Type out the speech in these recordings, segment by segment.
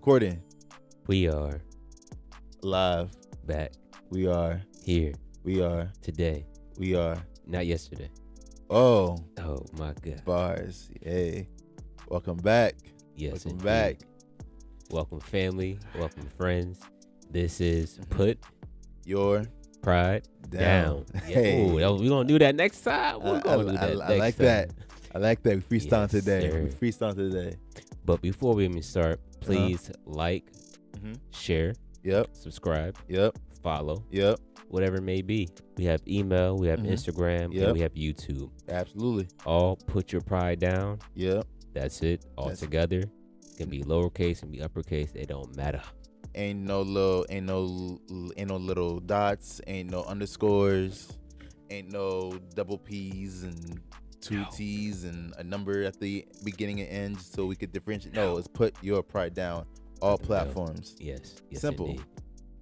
Recording. We are Live. back We are. here We are. today. We are. Not yesterday. Oh. Oh my God. Bars. Hey. Welcome back. Yes, Welcome indeed. back. Welcome family. Welcome friends. This is Put Your Pride Down. Yeah. Hey. Ooh, we gonna do that next time. We're I gonna do that I next like time. that. I like that. We freestyle Yes, today. sir. We freestyle today. But before we even start, please like, Mm-hmm. share, Yep. subscribe, Yep. follow, Yep. whatever it may be. We have email, we have Mhm. Instagram, Yep. and we have YouTube. Absolutely. All Put Your Pride Down. Yep. That's it. All That's- together. It can be lowercase, it can be uppercase. It don't matter. Ain't no little dots. Ain't no underscores. Ain't no double P's and two T's and a number at the beginning and end so we could differentiate. No, it's Put Your Pride Down. All Nothing else. platforms. Yes. Yes. Simple. Indeed.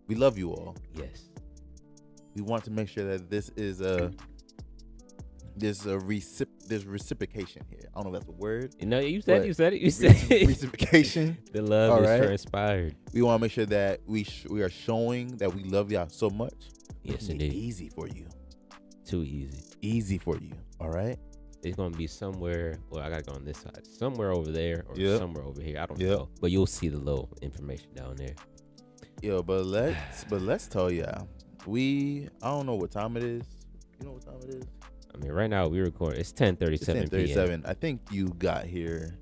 We love you all. Yes. We want to make sure that there's reciprocation here. I don't know if that's a word. You know, you said What? you said it. Reciprocation. The love All is right. transpired. We want to make sure that we are showing that we love y'all so much. Yes, Make it indeed. easy for you. Too easy. Easy for you. All right. It's gonna be somewhere. Well, I gotta go on this side. Somewhere over there or Yep. somewhere over here. I don't Yep. know. But you'll see the little information down there. Yo, but let's tell y'all. I don't know what time it is. You know what time it is? I mean, right now we record. It's 10:37 It's p.m. 10:37. I think you got here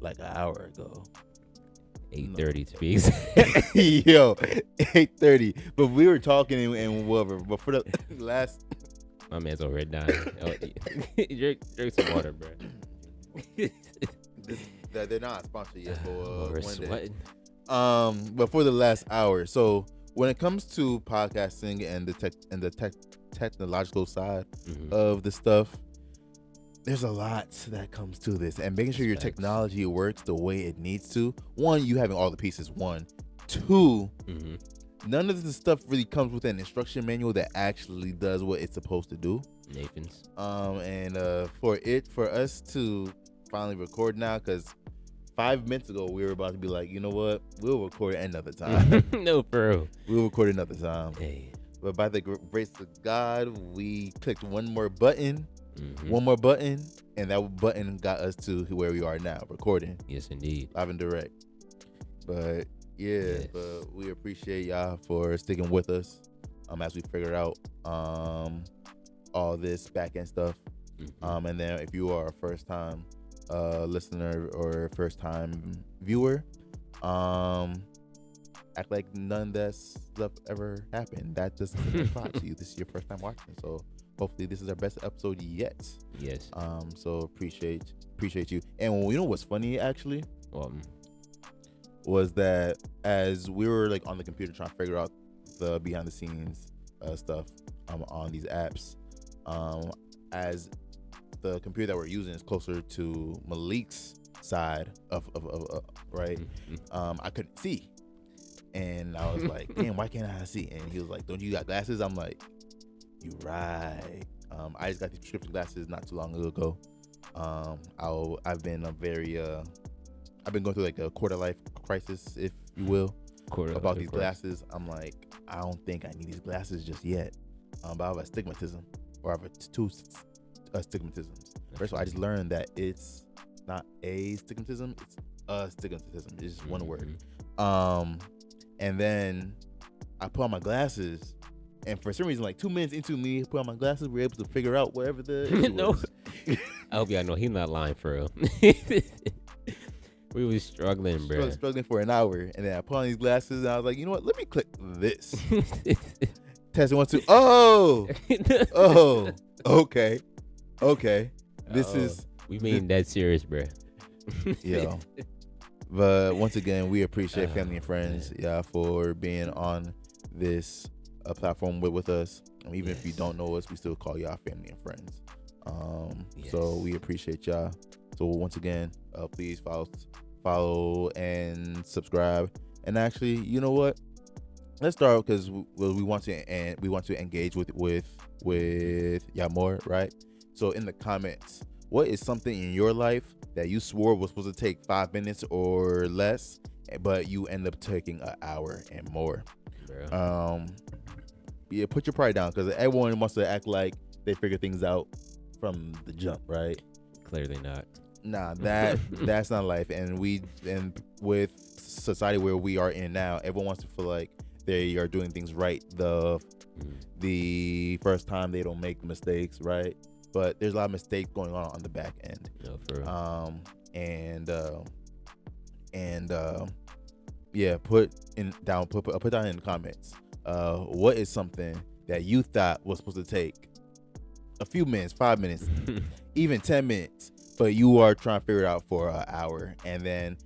like an hour ago. 8:30 to be exact. Yo, 8:30. But we were talking and whatever. But for the last, My man's over here dying. Oh, drink some water, bro. they're not sponsored yet. But Over one day. sweating. But for the last hour, so when it comes to podcasting and the technological side Mhm. of the stuff, there's a lot that comes to this, and making sure your Facts. technology works the way it needs to. One, you having all the pieces. One, two, Mhm. none of the stuff really comes with an instruction manual that actually does what it's supposed to do. Nathan's. And for us to finally record now, because 5 minutes ago we were about to be like, you know what, we'll record another time. No, bro. We'll record another time. Hey. But by the grace of God, we clicked one more button, Mhm. and that button got us to where we are now, recording Yes, indeed. live and direct. But yeah, Yes. but we appreciate y'all for sticking with us as we figure out all this back end stuff. Mhm. And then if you are a first time listener or first time viewer, act like none of that stuff ever happened. That doesn't apply to you. This is your first time watching, so hopefully this is our best episode yet. Yes. So appreciate you. And you know what's funny actually Well, was that as we were like on the computer trying to figure out the behind the scenes stuff on these apps, as the computer that we're using is closer to Malik's side of right, mhm. I couldn't see, and I was like, damn, why can't I see? And he was like, don't you got glasses? I'm like, you right. I just got these prescription glasses not too long ago. I've been going through like a quarter life crisis, if you will, about these glasses. I'm like, I don't think I need these glasses just yet. But I have astigmatism, or I have two astigmatisms. First of all, I just learned that it's not astigmatism, it's astigmatism. It's just one word. And then I put on my glasses, and for some reason, like 2 minutes into me put on my glasses, we were able to figure out whatever the issue No. was. I hope y'all know he's not lying for real. We was struggling, bro. Struggling for an hour, and then I put on these glasses, and I was like, you know what? Let me click this. Test 1 2. Oh, okay. This is we mean that serious, bro. yo. But once again, we appreciate family and Oh, friends, for being on this platform with us. Even if you Yes. don't know us, we still call y'all family and friends. Yes. So we appreciate y'all. So once again, please follow and subscribe. And actually, you know what? Let's start because we want to engage with y'all more, right? So in the comments, what is something in your life that you swore was supposed to take 5 minutes or less, but you end up taking an hour and more. Bro. Yeah, put your pride down, because everyone wants to act like they figure things out from the jump, right? Clearly not. Nah, that's not life. And with society where we are in now, everyone wants to feel like they are doing things right the first time. They don't make mistakes, right? But there's a lot of mistakes going on the back end. No, for real. Yeah, put down in the comments. What is something that you thought was supposed to take a few minutes, 5 minutes, even 10 minutes, but you are trying to figure it out for an hour, and then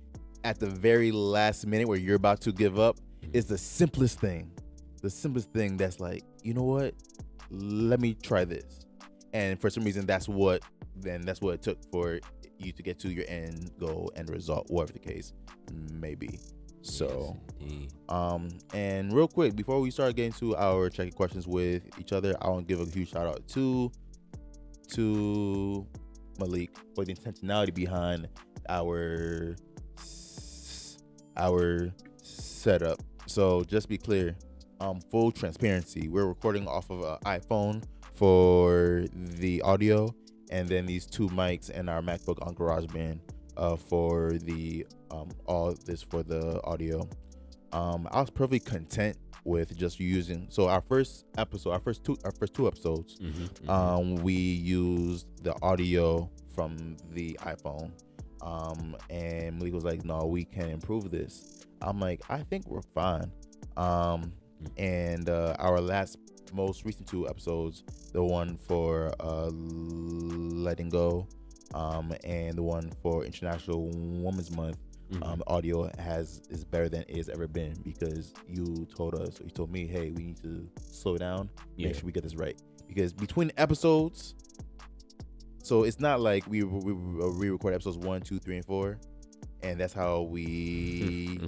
at the very last minute where you're about to give up, is the simplest thing that's like, you know what, let me try this. And for some reason, that's what it took for you to get to your end goal, end result, whatever the case may be. So, yes, and real quick, before we start getting to our checking questions with each other, I want to give a huge shout out to Malik for the intentionality behind our setup. So just be clear, full transparency, we're recording off of an iPhone for the audio, and then these two mics and our MacBook on GarageBand for the all this for the audio. I was perfectly content with just using, so our first two episodes, we used the audio from the iPhone, and Malik was like, no, we can improve this. I'm like, I think we're fine. And our most recent two episodes, the one for letting go, and the one for International Women's Month, the audio is better than it's ever been, because you told me, hey, we need to slow down, make sure we get this right, because between episodes, so it's not like we re-record episodes 1, 2, 3, and 4, and that's how we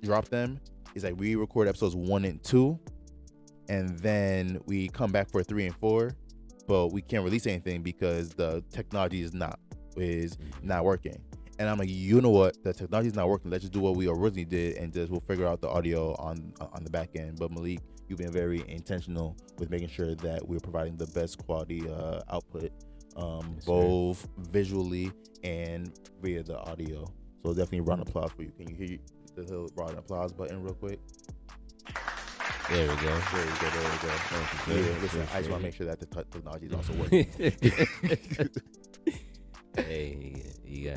drop them. It's like we record episodes 1 and 2, and then we come back for 3 and 4, but we can't release anything because the technology is not working. And I'm like, you know what? The technology is not working. Let's just do what we originally did, and we'll figure out the audio on the back end. But Malik, you've been very intentional with making sure that we're providing the best quality output, both visually and via the audio. So definitely round of applause for you. Can you hear the round of applause button real quick? There we go. Listen, I just want to make sure that the technology is also working. Hey, you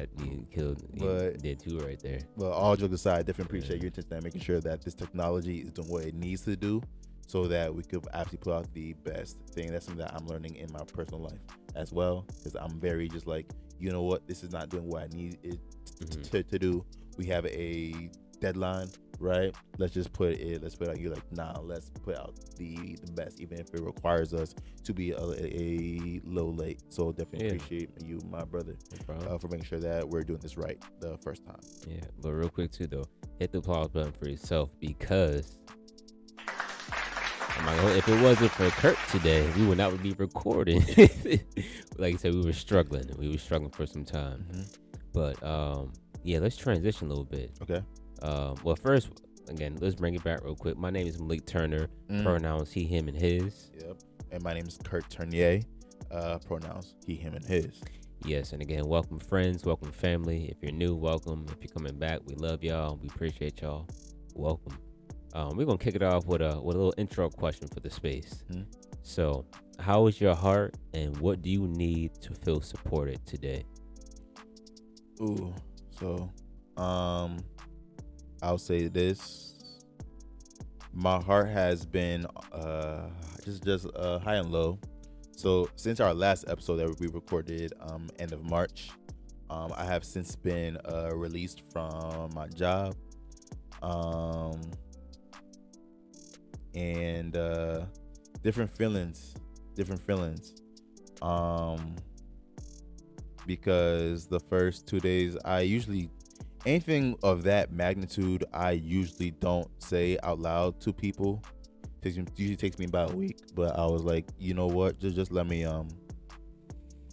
did two right there. Well, all jokes aside, definitely appreciate your attention and making sure that this technology is doing what it needs to do, so that we could actually put out the best thing. That's something that I'm learning in my personal life as well, because I'm very just like, you know what, this is not doing what I need it to do. We have a deadline, right? Let's put out, you're like, nah, let's put out the best, even if it requires us to be a little late. So definitely appreciate you, my brother, for making sure that we're doing this right the first time. Yeah, but real quick too though, hit the applause button for yourself, because if it wasn't for Kurt today, we would not be recording. Like I said, we were struggling for some time. But yeah, let's transition a little bit. Okay. Well, first, again, let's bring it back real quick. My name is Malik Turner. Pronouns he, him, and his. Yep. And my name is Kurt Turnier. Pronouns he, him, and his. Yes, and again, welcome friends, welcome family. If you're new, welcome. If you're coming back, we love y'all. We appreciate y'all. Welcome. We're gonna kick it off with a little intro question for the space. So, how is your heart, and what do you need to feel supported today? Ooh, so I'll say this: my heart has been just high and low. So since our last episode that we recorded end of March, I have since been released from my job, and different feelings, because the first 2 days, anything of that magnitude, I usually don't say out loud to people. It usually takes me about a week, but I was like, you know what? Just let me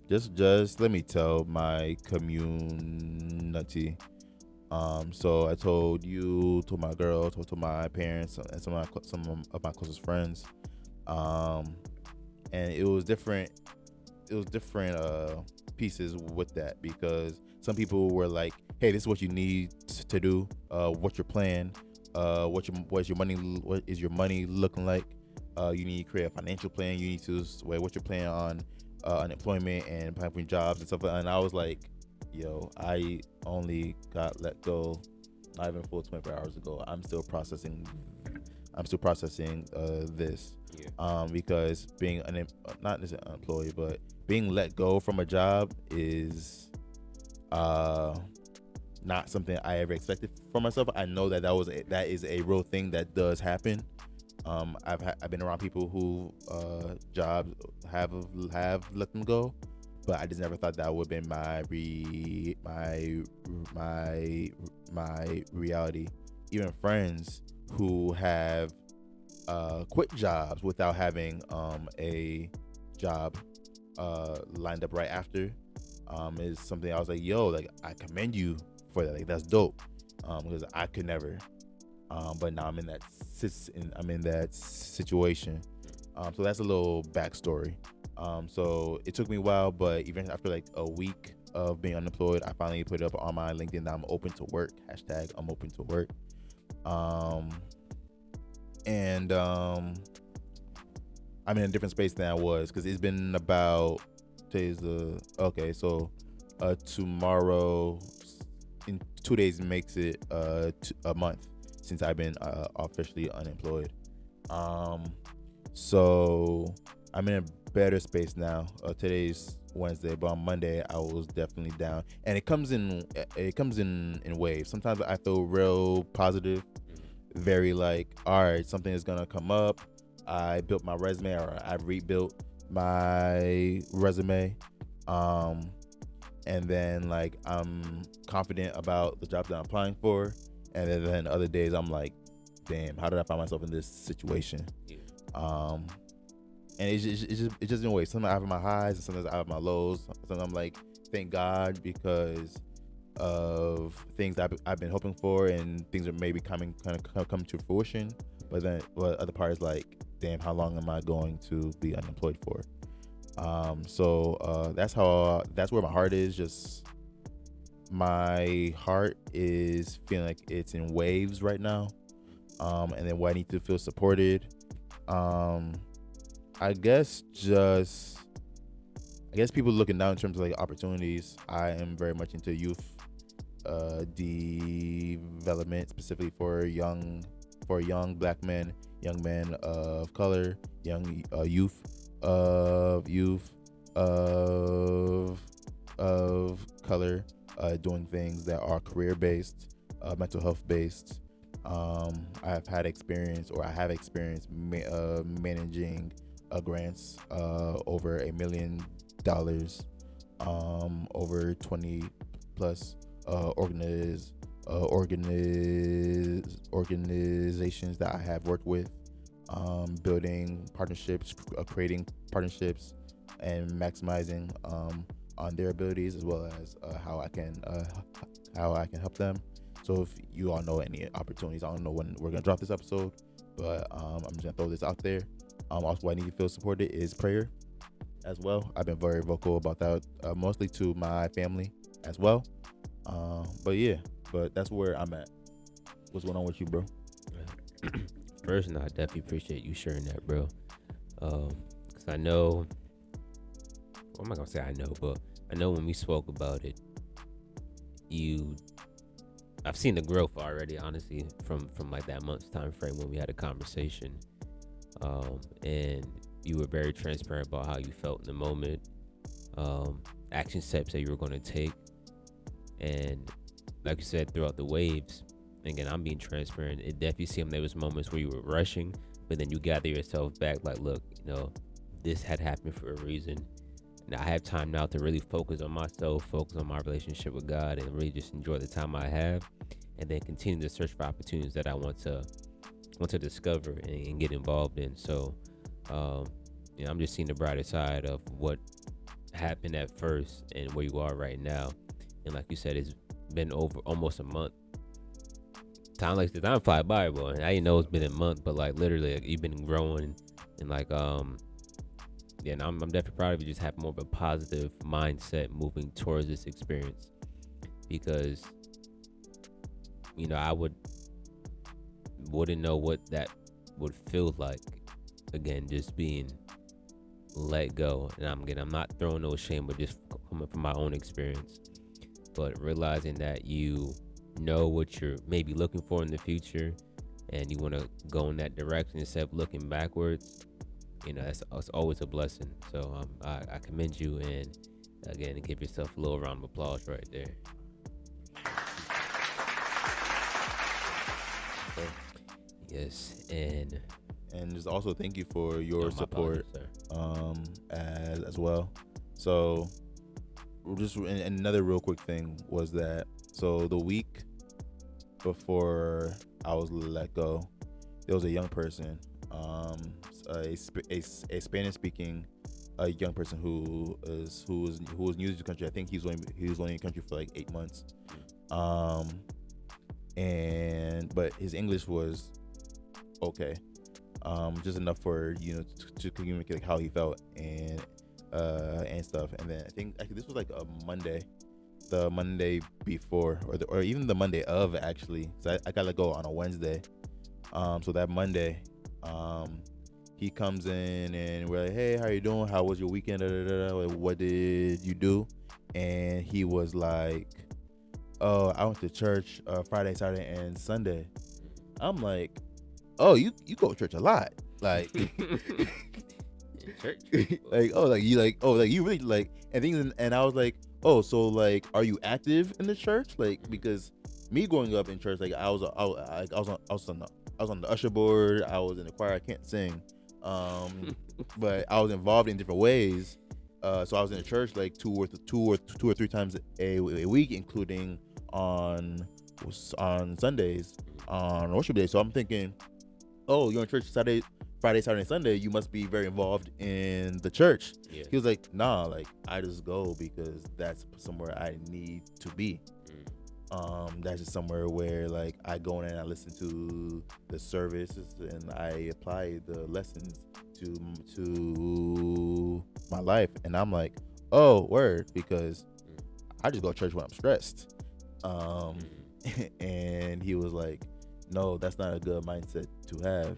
just let me tell my community So I told you, told my girl, told my parents, and some of my closest friends. And it was different. It was different pieces with that, because some people were like, "Hey, this is what you need to do. What's your plan? What is your money looking like? You need to create a financial plan. You need to what's your plan on unemployment and applying for jobs and stuff." And I was like, "Yo, I only got let go not even full 24 hours ago. I'm still processing. This." Yeah. Because being not necessarily unemployed, but being let go from a job is not something I ever expected for myself. I know that is a real thing that does happen. I've been around people who jobs have let them go, but I just never thought that would have been my reality. Even friends who have quit jobs without having a job lined up right after is something I was like, yo, like, I commend you for that. Like, that's dope. Because I could never. But now I'm in that situation. So that's a little backstory. So it took me a while, but even after like a week of being unemployed, I finally put it up on my LinkedIn that I'm open to work. # I'm open to work. And I'm in a different space than I was, because it's been about tomorrow in 2 days makes it a month since I've been officially unemployed. So I'm in a better space now. Today's Wednesday, but on Monday I was definitely down, and it comes in waves. Sometimes I feel real positive, very like, all right, something is gonna come up. I built my resume, or I rebuilt my resume, and then like I'm confident about the jobs that I'm applying for, and then other days I'm like, damn, how did I find myself in this situation? And it's just in ways. Sometimes I have my highs, and sometimes I have my lows. Sometimes I'm like, thank God, because of things that I've been hoping for, and things are maybe come to fruition. But then, other part is like, damn, how long am I going to be unemployed for? So that's where my heart is. Just my heart is feeling like it's in waves right now. And then where I need to feel supported. I guess people looking down in terms of like opportunities. I am very much into youth development, specifically for young black men, young men of color, young youth of color, doing things that are career based, mental health based. I have experienced managing grants over $1 million, over 20 plus organizations that I have worked with, building partnerships, creating partnerships, and maximizing on their abilities, as well as how I can help them. So if you all know any opportunities, I don't know when we're gonna drop this episode, but I'm just gonna throw this out there. Also, what I need to feel supported is prayer as well. I've been very vocal about that, mostly to my family as well. But that's where I'm at. What's going on with you, bro? First, I definitely appreciate you sharing that, bro. Because I know, I'm not gonna say I know, but I know when we spoke about it, I've seen the growth already, honestly, from like that month's time frame when we had a conversation, and you were very transparent about how you felt in the moment, action steps that you were going to take, and like you said, throughout the waves. Again, I'm being transparent. It definitely seemed there was moments where you were rushing, but then you gather yourself back, like, look, this had happened for a reason. Now I have time now to really focus on myself, focus on my relationship with God, and really just enjoy the time I have, and then continue to search for opportunities that I want to discover and get involved in. So, I'm just seeing the brighter side of what happened at first and where you are right now. And like you said, it's been over almost a month time fly by, boy. I didn't know it's been a month, but like literally, like, you've been growing, and like yeah, and I'm definitely proud of you. Just having more of a positive mindset moving towards this experience, because I wouldn't know what that would feel like. Again, just being let go, and I'm not throwing no shame, but just coming from my own experience. But realizing that you know what you're maybe looking for in the future, and you want to go in that direction instead of looking backwards, that's always a blessing. So I commend you, and again, give yourself a little round of applause right there. Yes, and just also thank you for your support, as well. So just another real quick thing was that, so the week before I was let go, there was a young person, a Spanish speaking young person who was new to the country. I think he was only in the country for like 8 months, but his English was okay, just enough for to communicate like how he felt and stuff. And then I think actually this was like a Monday, the Monday before, or even the Monday of, actually. So I got let go on a Wednesday. So that Monday, he comes in and we're like, hey, how you doing? How was your weekend? Like, what did you do? And he was like, oh, I went to church Friday, Saturday, and Sunday. I'm like, oh, you go to church a lot, like. Church. Like, oh, like you really like, and things. And I was like, oh, so like, are you active in the church? Like, because me growing up in church, like I was on the usher board, I was in the choir. I can't sing, but I was involved in different ways. So I was in the church like two or three times a week, including on Sundays, on worship day. So I'm thinking, oh, you're in church Friday, Saturday, and Sunday, you must be very involved in the church. Yeah. He was like, nah, like I just go because that's somewhere I need to be. That's just somewhere where like I go in and I listen to the services and I apply the lessons to my life. And I'm like, oh, word, because I just go to church when I'm stressed. And he was like, no, that's not a good mindset to have.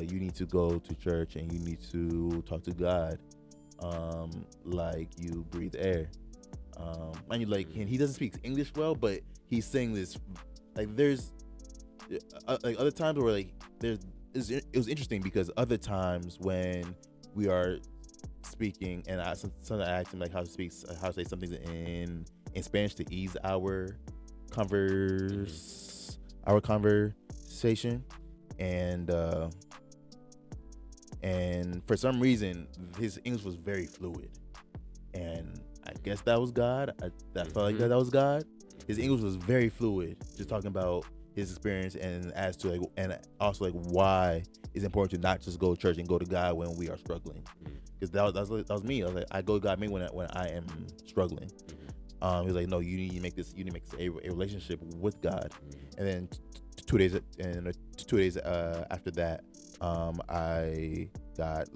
You need to go to church and you need to talk to God, like you breathe air. And you like, and he doesn't speak English well, but he's saying this like there's like other times where like it was interesting because other times when we are speaking and I asked him like how to say something in Spanish to ease our conversation, and for some reason his English was very fluid, and I guess that was God. I felt like that was God. His English was very fluid, just talking about his experience and as to like, and also like why it's important to not just go to church and go to God when we are struggling, because that was me. I was like, I go to God when I am struggling. He was like, no, you need to make this a relationship with God. And then 2 days after that, I got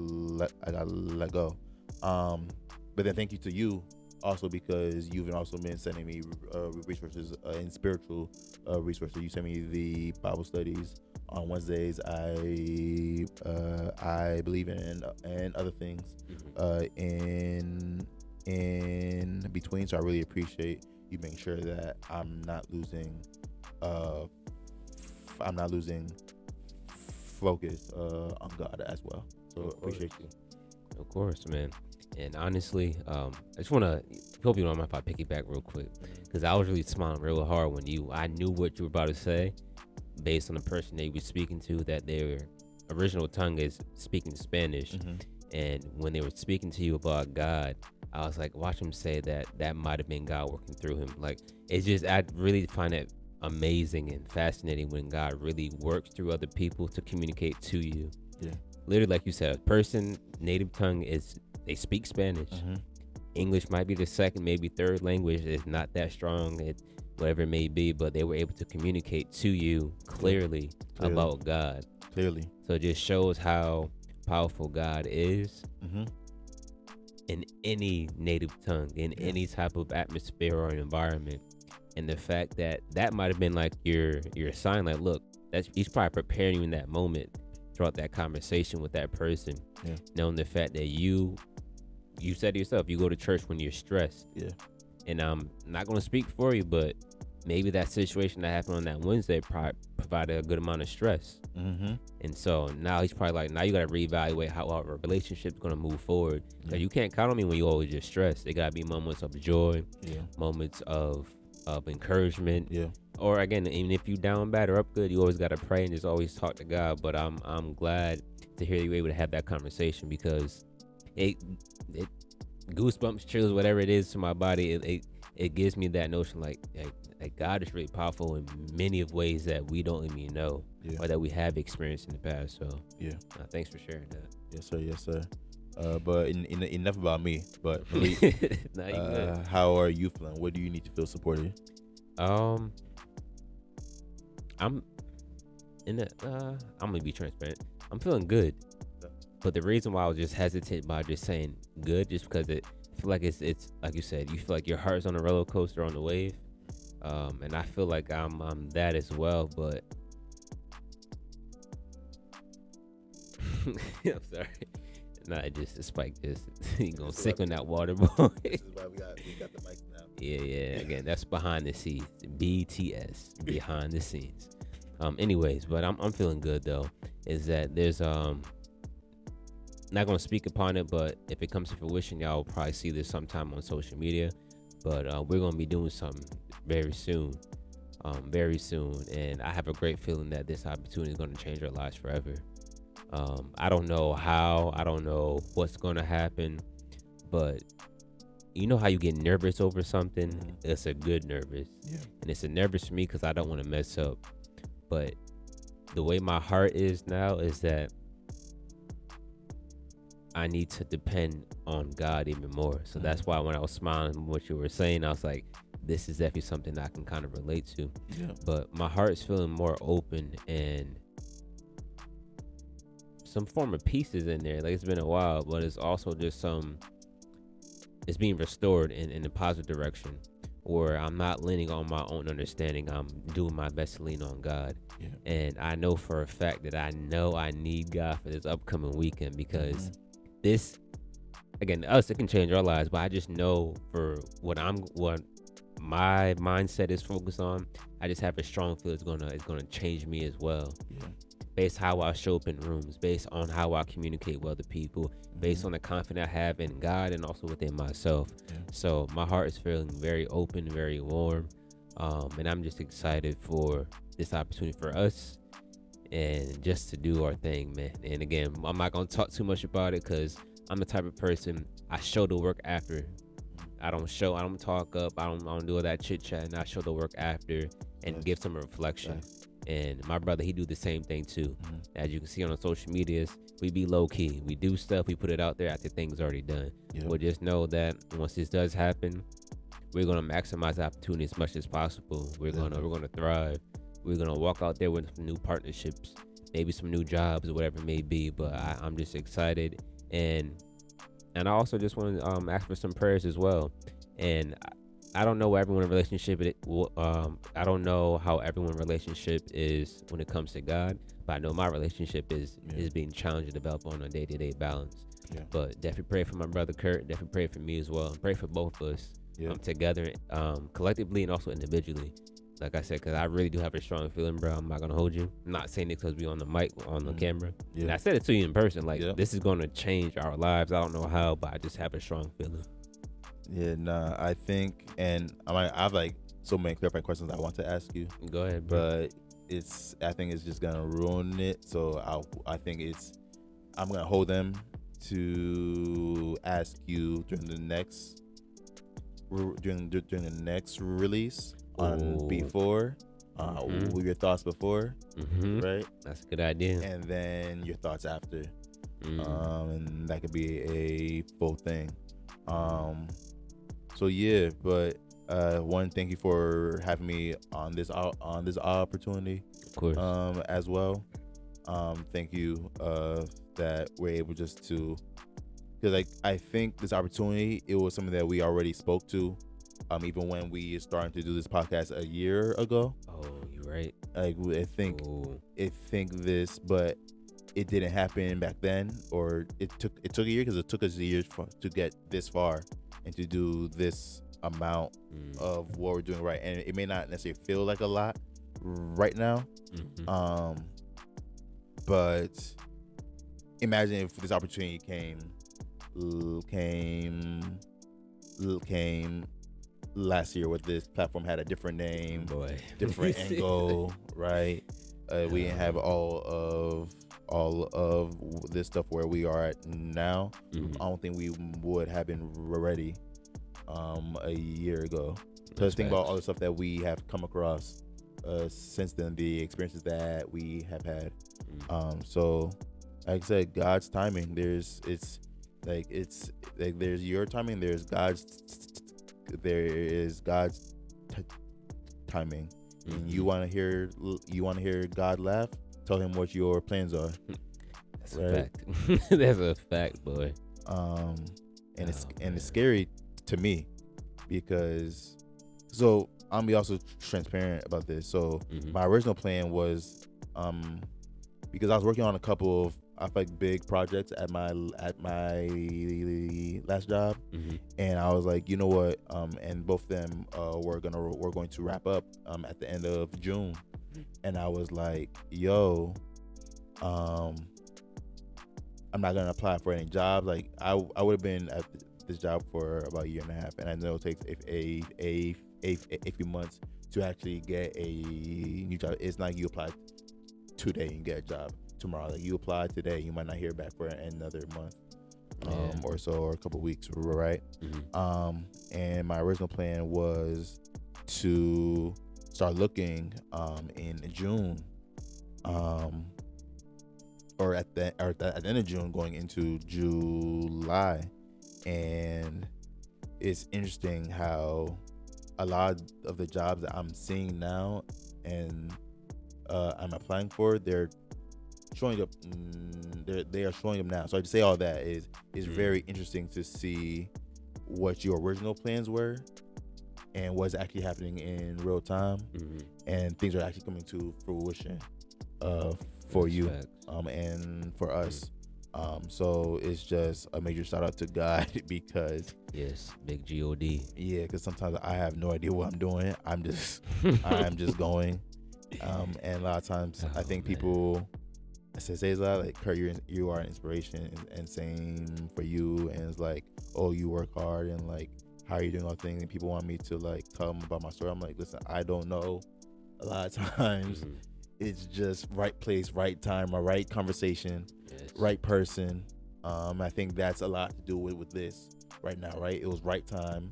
let go. But then thank you to you also, because you've also been sending me resources and spiritual resources. You sent me the Bible studies on Wednesdays. I believe in and other things in between. So I really appreciate you making sure that I'm not losing focus on God as well. So appreciate you. Of course, man. And honestly, I just want to hope you don't mind if I piggyback real quick, because I was really smiling real hard when I knew what you were about to say based on the person that you were speaking to, that their original tongue is speaking Spanish. And when they were speaking to you about God, I was like, watch him say that might have been God working through him. Like, it's just, I really find it amazing and fascinating when God really works through other people to communicate to you. Yeah. Literally, like you said, a person native tongue is, they speak Spanish. English might be the second, maybe third language. It's not that strong. whatever it may be, but they were able to communicate to you clearly about God. Clearly. So it just shows how powerful God is Mm-hmm. in any native tongue, in any type of atmosphere or environment. And the fact that that might have been like your sign, like, look, he's probably preparing you in that moment throughout that conversation with that person, knowing the fact that you said to yourself, you go to church when you're stressed. Yeah. And I'm not going to speak for you, but maybe that situation that happened on that Wednesday provided a good amount of stress. Mm-hmm. And so now he's probably like, now you got to reevaluate how our relationship's going to move forward. Because you can't count on me when you always just stressed. There got to be moments of joy, moments of encouragement. Yeah. Or again, even if you down bad or up good, you always got to pray and just always talk to God. But I'm glad to hear you were able to have that conversation, because it goosebumps, chills, whatever it is to my body. It gives me that notion like God is really powerful in many of ways that we don't even know or that we have experienced in the past. So thanks for sharing that. Yes sir. But enough about me. But Malik, how are you feeling? What do you need to feel supported? I'm gonna be transparent. I'm feeling good, but the reason why I was just hesitant by just saying good, just because I feel like it's like you said, you feel like your heart's on a roller coaster on the wave, and I feel like I'm that as well. But I'm sorry. Nah, the spike just you gonna sick on that water, boy. This is why we got the mic now. Yeah. Again, that's behind the scenes. BTS, behind the scenes. Anyways, but I'm feeling good though. Is that there's not gonna speak upon it, but if it comes to fruition, y'all will probably see this sometime on social media. But we're gonna be doing something very soon, and I have a great feeling that this opportunity is gonna change our lives forever. I don't know how, I don't know what's gonna happen, but you know how you get nervous over something? It's a good nervous, and it's a nervous for me because I don't want to mess up. But the way my heart is now is that I need to depend on God even more. So that's why when I was smiling what you were saying, I was like, this is definitely something I can kind of relate to. But my heart's feeling more open, and some form of peace is in there. Like, it's been a while, but it's also just it's being restored in a positive direction, where I'm not leaning on my own understanding. I'm doing my best to lean on God. And I know for a fact that I know I need God for this upcoming weekend, because this, again, it can change our lives, but I just know for what my mindset is focused on, I just have a strong feel it's gonna change me as well. Based how I show up in rooms, based on how I communicate with other people, based on the confidence I have in God and also within myself. So my heart is feeling very open, very warm, and I'm just excited for this opportunity for us and just to do our thing, man. And again, I'm not gonna talk too much about it because I'm the type of person, I show the work after. I don't talk up, I don't do all that chit chat, and I show the work after and give some reflection. And my brother, he do the same thing too. As you can see on the social medias, we be low key. We do stuff, we put it out there after things already done. But just know that once this does happen, we're gonna maximize the opportunity as much as possible. We're gonna thrive. We're gonna walk out there with some new partnerships, maybe some new jobs or whatever it may be. But I'm just excited, and I also just want to ask for some prayers as well. And I don't know what everyone's relationship I don't know how everyone's relationship is when it comes to God, but I know my relationship is being challenged to develop on a day-to-day balance. But definitely pray for my brother Kurt. Definitely pray for me as well. And pray for both of us together, collectively and also individually. Like I said, because I really do have a strong feeling, bro. I'm not gonna hold you. I'm not saying it because we on the mic, on the camera. And I said it to you in person. Like this is gonna change our lives. I don't know how, but I just have a strong feeling. I think, and I have like so many clarifying questions I want to ask you. Go ahead, bro. But I think it's just gonna ruin it. So I think I'm gonna hold them to ask you during the next release on before. With your thoughts before, right? That's a good idea. And then your thoughts after, and that could be a full thing. So yeah, but One, thank you for having me on this opportunity. Of course. As well. Thank you that we're able just to, because like I think this opportunity, it was something that we already spoke to, even when we started to do this podcast a year ago. Oh, you're right. Like I think this, but it didn't happen back then, or it took a year, because it took us a year to get this far and to do this amount of what we're doing, right? And it may not necessarily feel like a lot right now, but imagine if this opportunity came last year, with this platform had a different name, different angle, right? We didn't have all of this stuff where we are at now. I don't think we would have been ready a year ago. So let's think about all the stuff that we have come across since then, the experiences that we have had. So like I said, God's timing, there's your timing, there is God's timing. And you want to hear God laugh, tell him what your plans are. That's right? A fact. That's a fact, boy. It's scary to me, because so I'm be also transparent about this. So my original plan was, because I was working on a couple of big projects at my last job, and I was like, you know what, and both of them we're going to wrap up at the end of June, and I was like, yo, I'm not gonna apply for any jobs. Like I would have been at this job for about a year and a half, and I know it takes a few months to actually get a new job. It's not like you apply today and get a job tomorrow. Like you apply today, you might not hear back for another month or so, or a couple of weeks, right? And my original plan was to start looking in June, or at the end of June, going into July. And it's interesting how a lot of the jobs that I'm seeing now and I'm applying for, they're showing up. They are showing up now. So I just say all that is very interesting to see what your original plans were and what's actually happening in real time, and things are actually coming to fruition for you and for us. So it's just a major shout out to God, because big God. Because sometimes I have no idea what I'm doing. I'm just going, and a lot of times I think people say a lot like, Kurt, you are an inspiration, and same for you, and it's like, oh, you work hard, and like, how are you doing all things, and people want me to like tell them about my story. I'm like, listen, I don't know. A lot of times it's just right place, right time, or right conversation, right person. I think that's a lot to do with this right now, right? It was right time,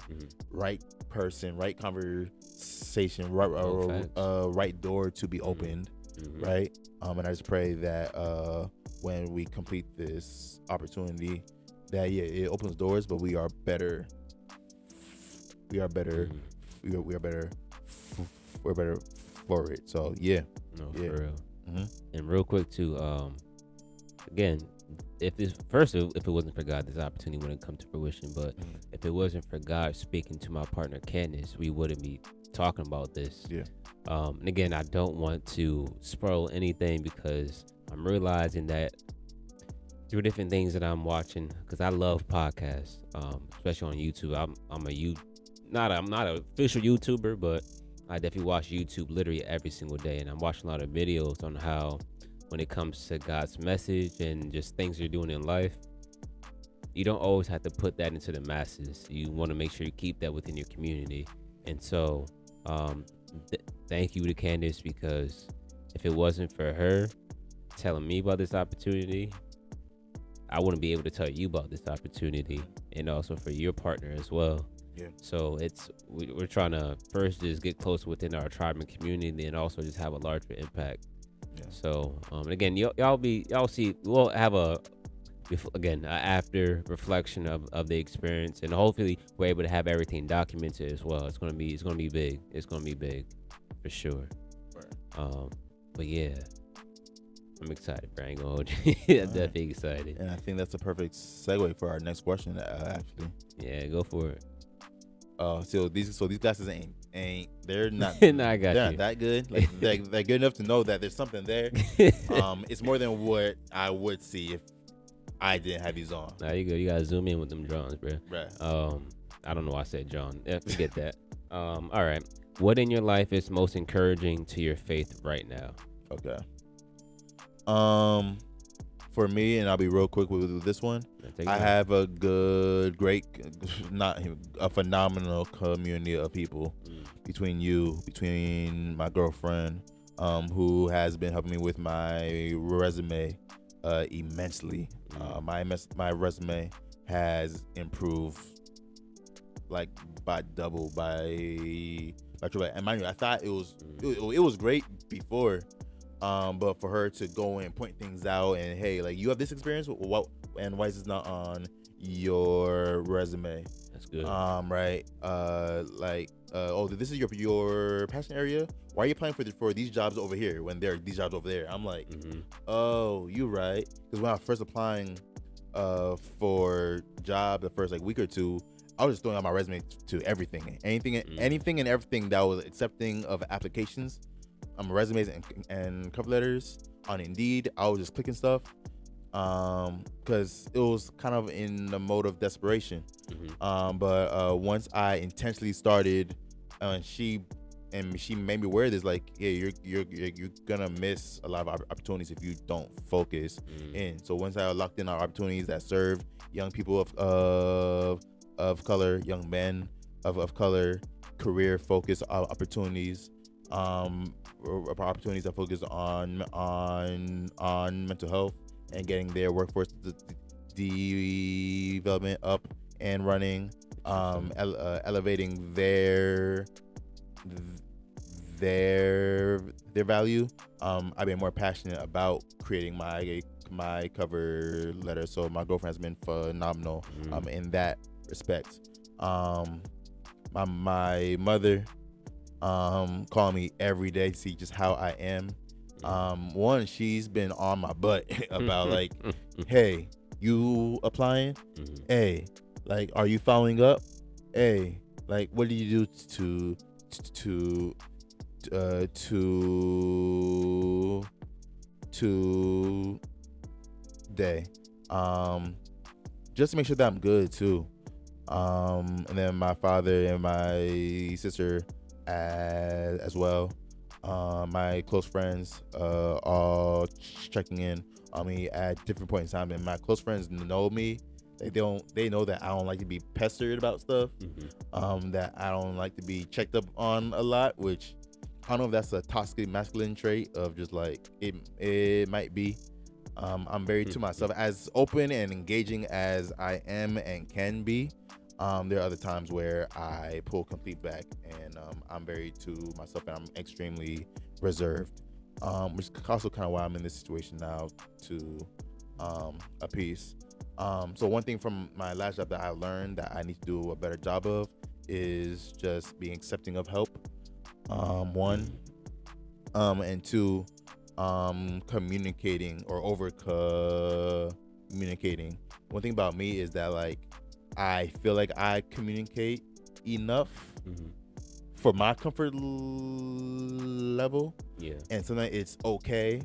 right person, right conversation, right door to be opened, right? And I just pray that when we complete this opportunity, that it opens doors, but we are better. We're better for it. So for real. And real quick too, again, if it wasn't for God, this opportunity wouldn't come to fruition. But if it wasn't for God speaking to my partner Candace, we wouldn't be talking about this. And again, I don't want to spoil anything, because I'm realizing that through different things that I'm watching, because I love podcasts, especially on YouTube. I'm not an official YouTuber, but I definitely watch YouTube literally every single day, and I'm watching a lot of videos on how, when it comes to God's message and just things you're doing in life, you don't always have to put that into the masses. You want to make sure you keep that within your community. And so thank you to Candace, because if it wasn't for her telling me about this opportunity, I wouldn't be able to tell you about this opportunity, and also for your partner as well. So we're trying to first just get close within our tribe and community, and also just have a larger impact. So and again, y'all see, we'll have a again, after reflection of the experience, and hopefully we're able to have everything documented as well. It's gonna be big. It's gonna be big for sure. But yeah, I'm excited, bro. I ain't gonna hold you. I'm definitely excited. And I think that's a perfect segue for our next question. Actually, yeah, go for it. So these glasses ain't they're not No, I got they're you. not that good. Like they're good enough to know that there's something there. It's more than what I would see if I didn't have these on. Nah, you go. You gotta zoom in with them Johns, bro. Right. I don't know why I said John. Yeah, forget that. All right. What in your life is most encouraging to your faith right now? Okay. For me, and I'll be real quick with this one. I have a great, not a phenomenal community of people between my girlfriend, who has been helping me with my resume, immensely. My resume has improved like by double, by triple. And mind you, I thought it was great before. But for her to go and point things out and hey, like you have this experience, what and why is this not on your resume? That's good. Right. This is your passion area. Why are you applying for these jobs over here when there are these jobs over there? I'm like, oh, you right. Because when I was first applying for job the first like week or two, I was just throwing out my resume to anything and everything that was accepting of applications. Resumes and cover letters on Indeed. I was just clicking stuff because it was kind of in the mode of desperation. But once I intentionally started, and she made me aware of this, like, yeah, you're gonna miss a lot of opportunities if you don't focus in. So once I locked in our opportunities that serve young people of color, young men of color, career focused opportunities. Opportunities that focus on mental health and getting their workforce development up and running, elevating their value. I've been more passionate about creating my cover letter. So my girlfriend has been phenomenal in that respect. My mother calling me every day to see just how I am. One, she's been on my butt about like, hey, you applying? Hey, like, are you following up? Hey, like, what do you do today? Just to make sure that I'm good too. And then my father and my sister as well. My close friends all checking in on me at different points in time, and my close friends know me. They know that I don't like to be pestered about stuff. That I don't like to be checked up on a lot, which I don't know if that's a toxic masculine trait of just like it might be. I'm very to myself, as open and engaging as I am and can be. There are other times where I pull complete back, and I'm very to myself, and I'm extremely reserved, which is also kind of why I'm in this situation now to a piece. So one thing from my last job that I learned that I need to do a better job of is just being accepting of help. One, and two, communicating or over communicating. One thing about me is that like I feel like I communicate enough for my comfort level. Yeah. And sometimes it's okay,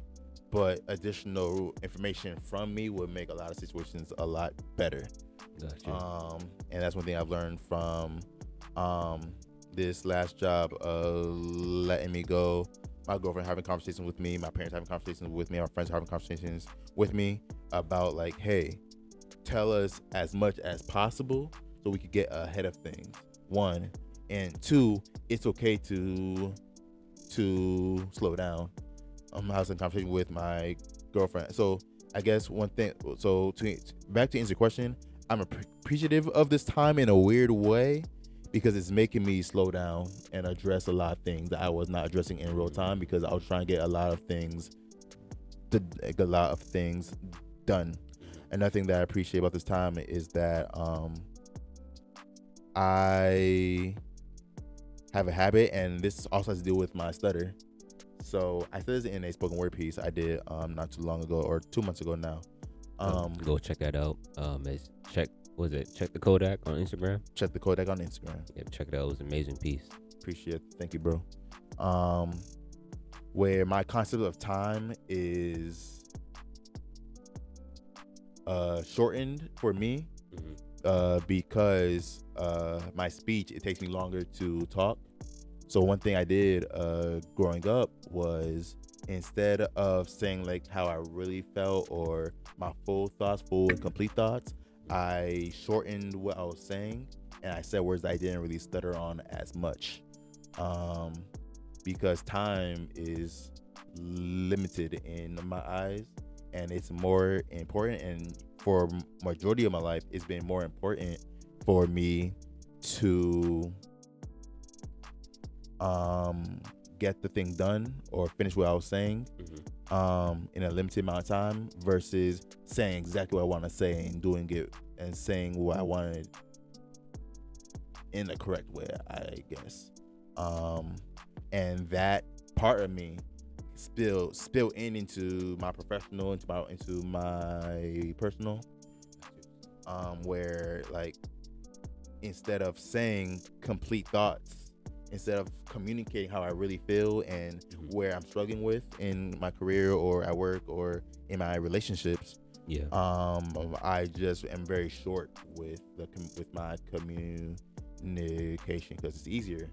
but additional information from me would make a lot of situations a lot better. Gotcha. And that's one thing I've learned from this last job of letting me go. My girlfriend having conversations with me, my parents having conversations with me, my friends having conversations with me about like, hey, tell us as much as possible so we could get ahead of things. One, and two, it's okay to slow down. I was in conversation with my girlfriend. So I guess one thing, so back to answer your question, I'm appreciative of this time in a weird way because it's making me slow down and address a lot of things that I was not addressing in real time because I was trying to get a lot of things done. another thing that I appreciate about this time is that I have a habit, and this also has to do with my stutter. So I said this in a spoken word piece I did not too long ago, or 2 months ago now. Go check that out. Check the Kodak on Instagram. Check the Kodak on Instagram. Yeah, check it out. It was an amazing piece. Appreciate it. Thank you, bro. Where my concept of time is shortened for me, because my speech, it takes me longer to talk. So one thing I did growing up was, instead of saying like how I really felt or my full and complete thoughts, I shortened what I was saying, and I said words that I didn't really stutter on as much, because time is limited in my eyes, and it's more important, and for majority of my life it's been more important for me to get the thing done or finish what I was saying in a limited amount of time, versus saying exactly what I want to say and doing it and saying what I wanted in the correct way, I guess. And that part of me spill into my professional, into my personal, where like, instead of saying complete thoughts, instead of communicating how I really feel and where I'm struggling with in my career or at work or in my relationships, I just am very short with my communication, because it's easier.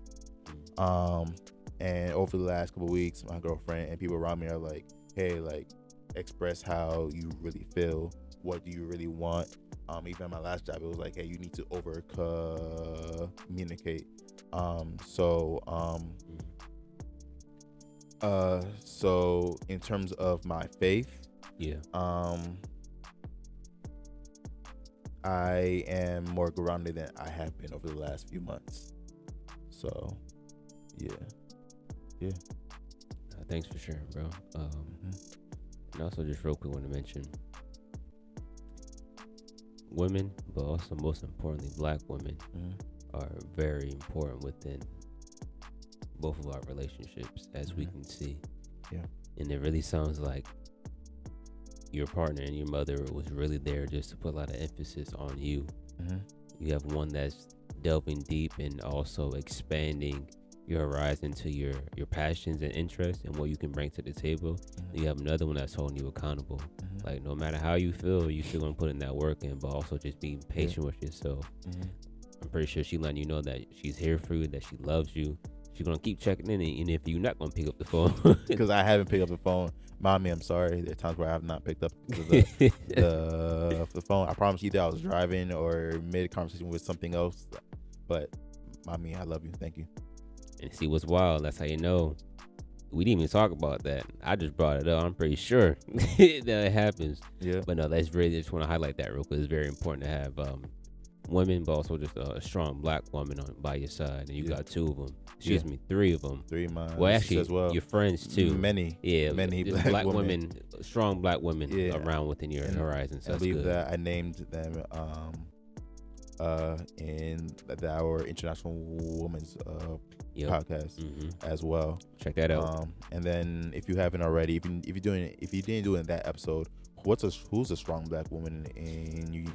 And over the last couple of weeks, my girlfriend and people around me are like, hey, like, express how you really feel. What do you really want? Even my last job, it was like, hey, you need to over communicate. So in terms of my faith, I am more grounded than I have been over the last few months. So, yeah. Thanks for sharing, bro. And also, just real quick, want to mention women, but also most importantly, Black women are very important within both of our relationships, as we can see. And it really sounds like your partner and your mother was really there just to put a lot of emphasis on you. You have one that's delving deep and also expanding your horizon to your passions and interests and what you can bring to the table. You have another one that's holding you accountable. Like, no matter how you feel, you're still gonna put in that work in, but also just being patient with yourself. I'm pretty sure she's letting you know that she's here for you, that she loves you. She's gonna keep checking in, and if you're not gonna pick up the phone, because I haven't picked up the phone, mommy, I'm sorry. There are times where I have not picked up the phone. I promise you that I was driving or mid conversation with something else, but mommy, I love you. Thank you. And see what's wild, that's how you know. We didn't even talk about that. I just brought it up. I'm pretty sure that it happens. But no, that's really, just want to highlight that real quick. It's very important to have women, but also just a strong Black woman by your side. And you got two of them. Excuse me, three of them. Three of mine. Well, actually, as well. your friends too. Many Black women, strong Black women around within your horizon. So I believe that I named them in our International Women's podcast as well. Check that out. And then if you haven't already, if you didn't do it in that episode, who's a strong Black woman in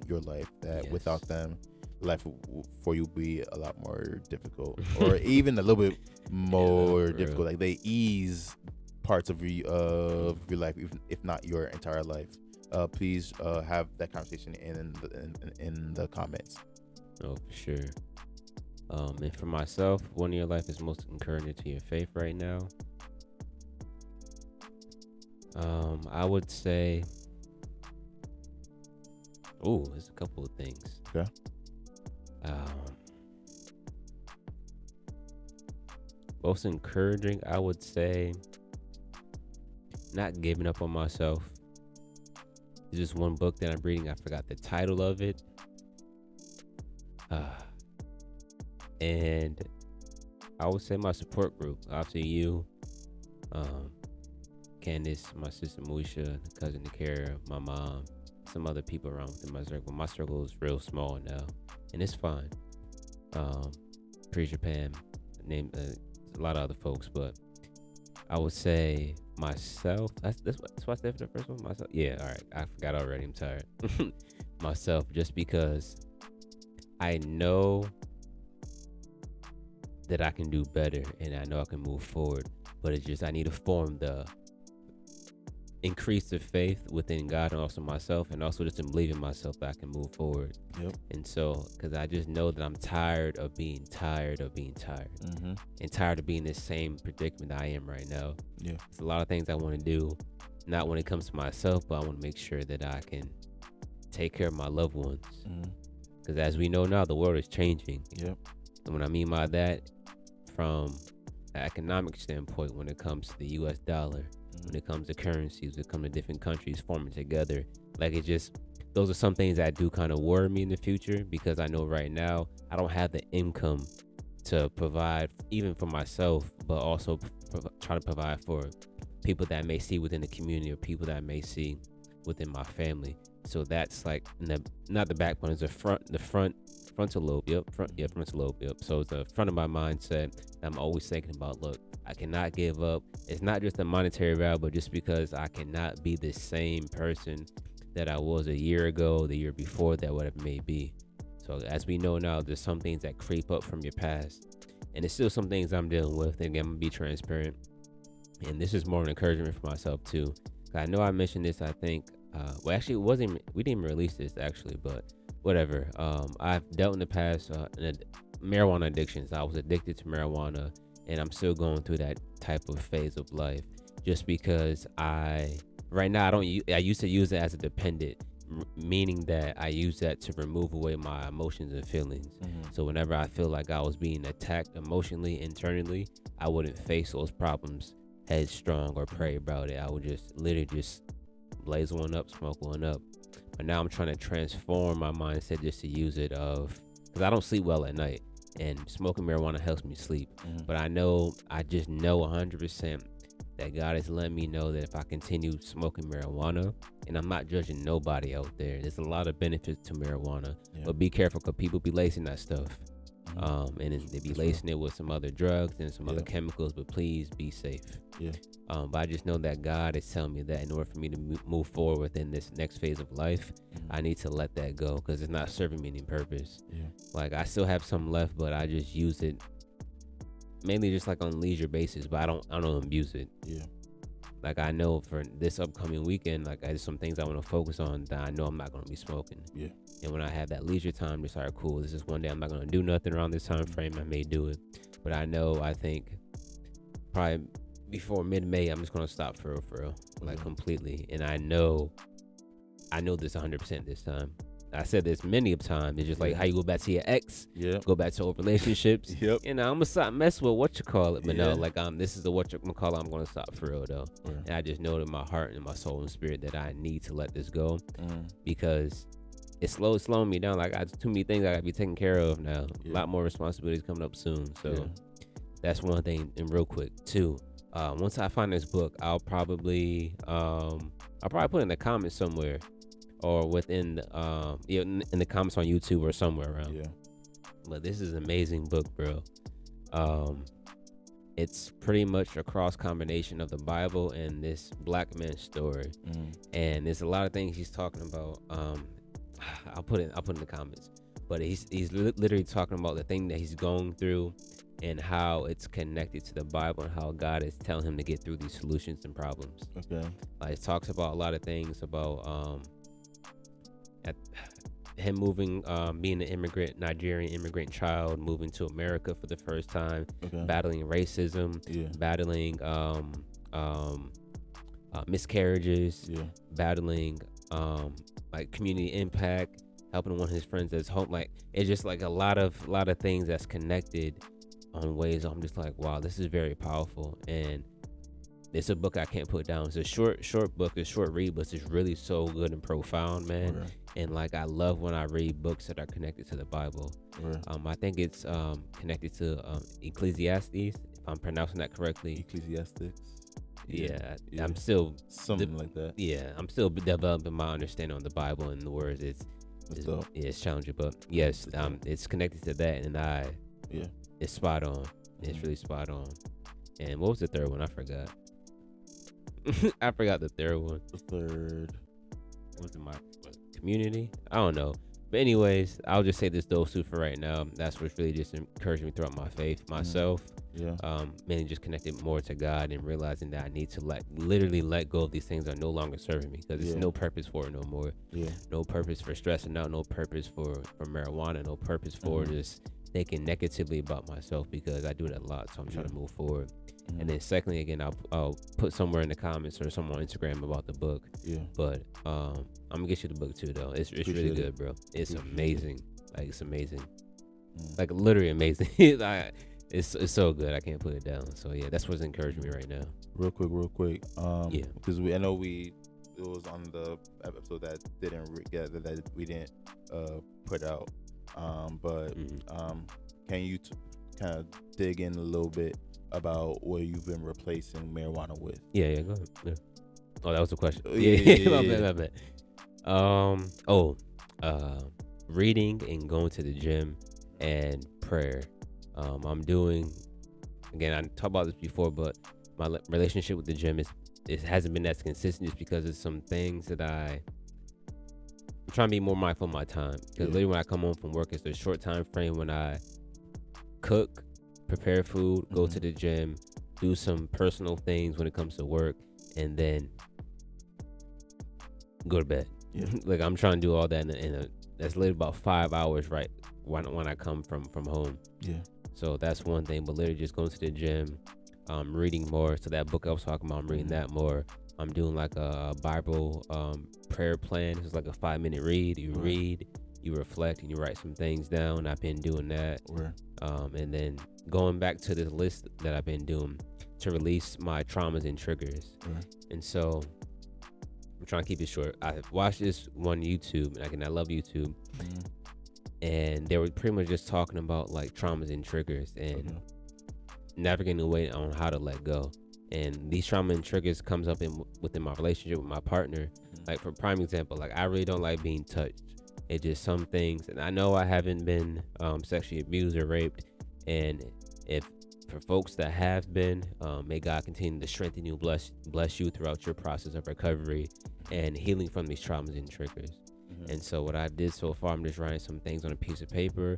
your life that without them, life for you be a lot more difficult, or even a little bit more difficult. Like, they ease parts of your life, if not your entire life. Please have that conversation in the comments. Oh, for sure. And for myself, one of your life is most encouraging to your faith right now. I would say, there's a couple of things. Okay. Most encouraging, I would say, not giving up on myself. There's just one book that I'm reading. I forgot the title of it. And I would say my support group. Obviously, you, Candace, my sister Moesha, cousin Nakara, my mom, some other people around within my circle. My circle is real small now, and it's fine. Preacher Pam, name a lot of other folks, but I would say myself. That's what I said for the first one. Myself. Yeah, all right. I forgot already. I'm tired. Myself, just because I know that I can do better and I know I can move forward, but it's just I need to form the increase the faith within God and also myself, and also just to believe in myself that I can move forward. Yep. And so, because I just know that I'm tired of being tired, Mm-hmm. and tired of being in the same predicament I am right now. Yeah. There's a lot of things I want to do, not when it comes to myself, but I want to make sure that I can take care of my loved ones. Because as we know now, the world is changing. Yep. And what I mean by that, from an economic standpoint, when it comes to the U.S. dollar, when it comes to currencies, when it comes to different countries forming together, like it just, those are some things that do kind of worry me in the future, because I know right now I don't have the income to provide even for myself, but also try to provide for people that I may see within the community or people that I may see within my family. So that's like not the backbone, it's the frontal lobe. Frontal lobe. Yep. So it's the front of my mindset. I'm always thinking about, look, I cannot give up. It's not just a monetary value, but just because I cannot be the same person that I was a year ago, the year before, that whatever it may be. So as we know now, there's some things that creep up from your past, and there's still some things I'm dealing with. And again, I'm gonna be transparent, and this is more an encouragement for myself too. I know I mentioned this, I think, well, actually, it wasn't. We didn't release this actually, but whatever. I've dealt in the past marijuana addictions. I was addicted to marijuana, and I'm still going through that type of phase of life. Just because right now I used to use it as a dependent, meaning that I use that to remove away my emotions and feelings. So whenever I feel like I was being attacked emotionally, internally, I wouldn't face those problems headstrong or pray about it. I would just literally just blaze one up, smoke one up. But now I'm trying to transform my mindset just to use it because I don't sleep well at night, and smoking marijuana helps me sleep. But I just know 100% that God has let me know that if I continue smoking marijuana, and I'm not judging nobody out there, there's a lot of benefits to marijuana, but be careful, because people be lacing that stuff. And they be lacing it with some other drugs and some other chemicals, but please be safe. But I just know that God is telling me that in order for me to move forward within this next phase of life, I need to let that go, because it's not serving me any purpose. Like, I still have some left, but I just use it mainly just like on leisure basis, but I don't abuse it. Like, I know for this upcoming weekend, like, there's some things I want to focus on that I know I'm not going to be smoking. And when I have that leisure time, just like, cool, this is one day I'm not going to do nothing around this time frame, I may do it. But I think probably before mid-May, I'm just going to stop for real, like completely. And I know this 100% this time. I said this many of times. It's just like how you go back to your ex, go back to old relationships. I'm gonna stop mess with what you call it, but no, like this is the what you call it. I'm gonna stop for real though. And I just know in my heart and my soul and spirit that I need to let this go, because it's slowing me down. Like, I too many things I gotta be taking care of now. A lot more responsibilities coming up soon. So that's one thing. And real quick too, once I find this book, I'll probably put it in the comments somewhere, or within in the comments on YouTube or somewhere around. But this is an amazing book, bro. It's pretty much a cross combination of the Bible and this black man's story. And there's a lot of things he's talking about. I'll put in the comments. But he's literally talking about the thing that he's going through and how it's connected to the Bible and how God is telling him to get through these solutions and problems. Like, it talks about a lot of things about him moving, being an Nigerian immigrant child, moving to America for the first time, battling racism, battling miscarriages, battling like community impact, helping one of his friends that's home. Like, it's just like a lot of things that's connected on ways I'm just like, wow, this is very powerful. And it's a book I can't put down. It's a short book, it's short read, but it's really so good and profound, man. And like, I love when I read books that are connected to the Bible. I think it's connected to Ecclesiastes, if I'm pronouncing that correctly. I'm still something like that. Yeah, I'm still developing my understanding on the Bible and the words. It's challenging, but yes, it's connected to that, and it's spot on. It's really spot on. And what was the third one? I forgot. I forgot the third one. The third was community? I don't know. But anyways, I'll just say those two for right now. That's what's really just encouraged me throughout my faith, myself. Mainly just connected more to God and realizing that I need to literally let go of these things that are no longer serving me, because there's no purpose for it no more. No purpose for stressing out. No purpose for marijuana. No purpose for just thinking negatively about myself, because I do that a lot. So I'm trying to move forward. And then secondly, again, I'll put somewhere in the comments or somewhere on Instagram about the book. But I'm gonna get you the book too, though. It's really good, bro. It's amazing. Like, it's amazing. Like, literally amazing. It's so good. I can't put it down. So yeah, that's what's encouraging me right now. Real quick. Because I know it was on the episode that we didn't put out. But can you kind of dig in a little bit about what you've been replacing marijuana with? Yeah, go ahead. Yeah. Oh, that was the question. My bad. Reading and going to the gym and prayer. I'm doing, again, I talked about this before, but my relationship with the gym it hasn't been as consistent, just because of some things that I'm trying to be more mindful of my time. Because literally when I come home from work, it's a short time frame when I cook, prepare food, go to the gym, do some personal things when it comes to work, and then go to bed. Like, I'm trying to do all that that's literally about 5 hours right when I come from home. So that's one thing. But literally just going to the gym, reading more. So that book I was talking about, I'm reading that more. I'm doing like a Bible prayer plan. It's like a 5-minute read. You read, you reflect, and you write some things down. I've been doing that. And then going back to this list that I've been doing to release my traumas and triggers. And so I'm trying to keep it short. I watched this one YouTube, and I love YouTube. And they were pretty much just talking about like traumas and triggers and navigating a way on how to let go. And these trauma and triggers comes up within my relationship with my partner. Like, for prime example, like, I really don't like being touched. It's just some things, and I know I haven't been sexually abused or raped, and if for folks that have been, may God continue to strengthen you, bless you throughout your process of recovery and healing from these traumas and triggers. And so what I did so far, I'm just writing some things on a piece of paper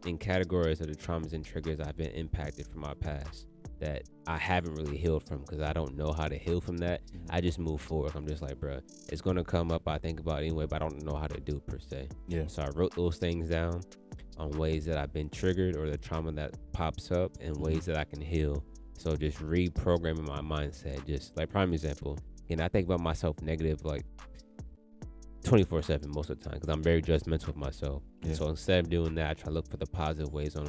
in categories of the traumas and triggers I've been impacted from my past that I haven't really healed from, because I don't know how to heal from that. I just move forward. I'm just like, bruh, it's going to come up. I think about it anyway, but I don't know how to do it per se. So I wrote those things down on ways that I've been triggered, or the trauma that pops up, and ways that I can heal. So just reprogramming my mindset. Just like, prime example, and I think about myself negative like 24/7 most of the time, because I'm very judgmental of myself. So instead of doing that, I try to look for the positive ways on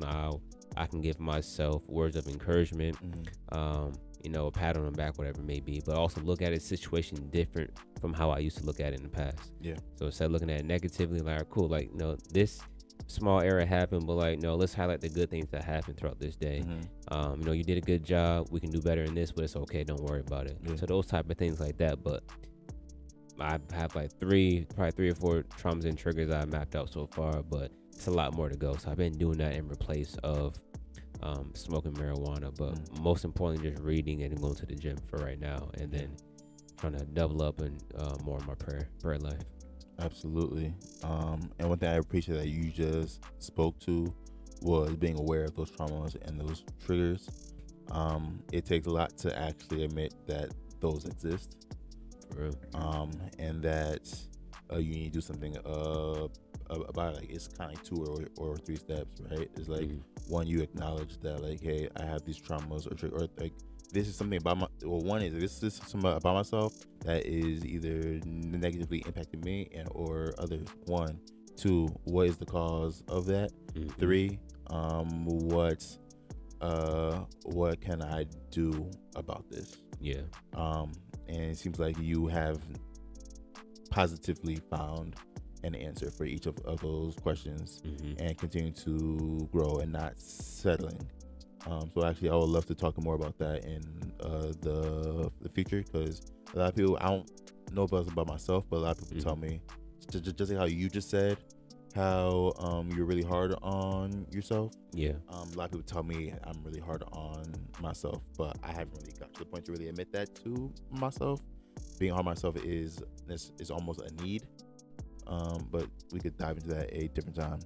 how I can give myself words of encouragement, a pat on the back, whatever it may be, but also look at a situation different from how I used to look at it in the past. So instead of looking at it negatively, like, cool, like, this small error happened, but like, no, let's highlight the good things that happened throughout this day. You did a good job. We can do better in this, but it's okay. Don't worry about it. So those type of things like that. But I have like probably three or four traumas and triggers I mapped out so far, but it's a lot more to go. So I've been doing that in replace of smoking marijuana, but most importantly, just reading and going to the gym for right now, and then trying to double up and more in my prayer life. Absolutely. And one thing I appreciate that you just spoke to was being aware of those traumas and those triggers. It takes a lot to actually admit that those exist. For real. And that you need to do something about it. Like, it's kind of like 2 or 3 steps, right? It's like, one, you acknowledge that, like, hey, I have these traumas, or like, this is something about this is something about myself that is either negatively impacting me or others. 1, 2, what is the cause of that? 3, what can I do about this? And it seems like you have positively found an answer for each of those questions, and continue to grow and not settling So actually, I would love to talk more about that in the future, because a lot of people, I don't know about myself, but a lot of people tell me just like how you just said, how you're really hard on yourself. Yeah. A lot of people tell me I'm really hard on myself, but I haven't really got to the point to really admit that to myself. Being hard on myself is almost a need. But we could dive into that a different time.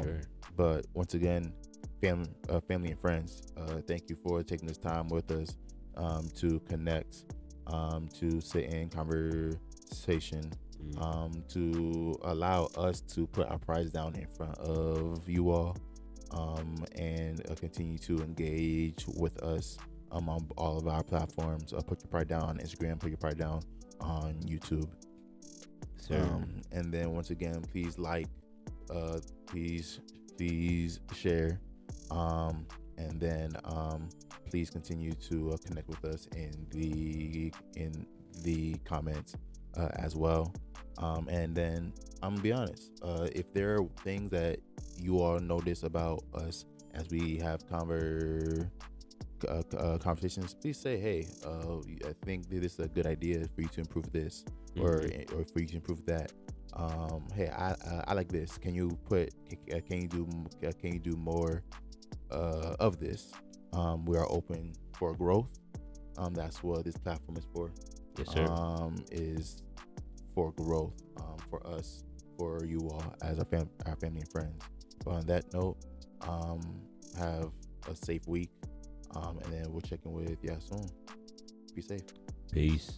Sure. But once again, family and friends, thank you for taking this time with us to connect, to sit in conversation, to allow us to put our prize down in front of you all, and continue to engage with us on all of our platforms. Put your pride down on Instagram, put your pride down on YouTube. And then once again, please like, please share, and then please continue to connect with us in the comments as well. And then I'm gonna be honest, if there are things that you all notice about us as we have conversations, please say, hey, I think this is a good idea for you to improve this, or for you to improve that. Hey, I like this. Can you do more of this? We are open for growth. That's what this platform is for. Yes, sir. Is for growth, for us, for you all as our family and friends. But on that note, have a safe week, and then we'll check in with you soon. Be safe. Peace.